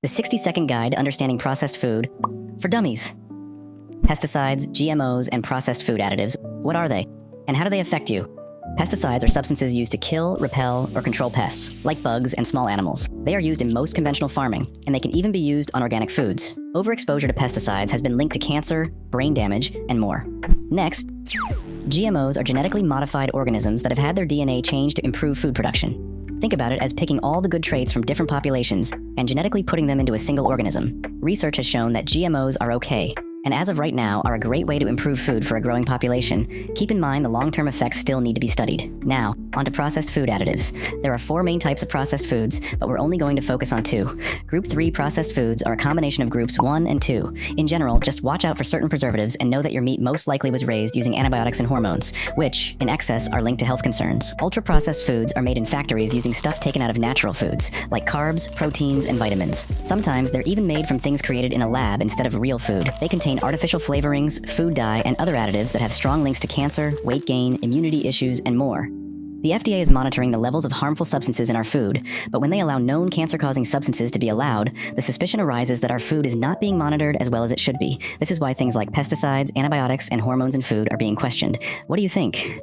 the 60-second guide to understanding processed food for dummies. Pesticides, GMOs, and processed food additives. What are they? And how do they affect you? Pesticides are substances used to kill, repel, or control pests, like bugs and small animals. They are used in most conventional farming, and they can even be used on organic foods. Overexposure to pesticides has been linked to cancer, brain damage, and more. Next, GMOs are genetically modified organisms that have had their DNA changed to improve food production. Think about it as picking all the good traits from different populations and genetically putting them into a single organism. Research has shown that GMOs are okay, and as of right now are a great way to improve food for a growing population. Keep in mind the long-term effects still need to be studied. Now, onto processed food additives. There are 4 main types of processed foods, but we're only going to focus on 2. Group 3 processed foods are a combination of groups 1 and 2. In general, just watch out for certain preservatives and know that your meat most likely was raised using antibiotics and hormones, which, in excess, are linked to health concerns. Ultra-processed foods are made in factories using stuff taken out of natural foods, like carbs, proteins, and vitamins. Sometimes they're even made from things created in a lab instead of real food. They contain artificial flavorings, food dye, and other additives that have strong links to cancer, weight gain, immunity issues, and more. The FDA is monitoring the levels of harmful substances in our food, but when they allow known cancer-causing substances to be allowed, the suspicion arises that our food is not being monitored as well as it should be. This is why things like pesticides, antibiotics, and hormones in food are being questioned. What do you think?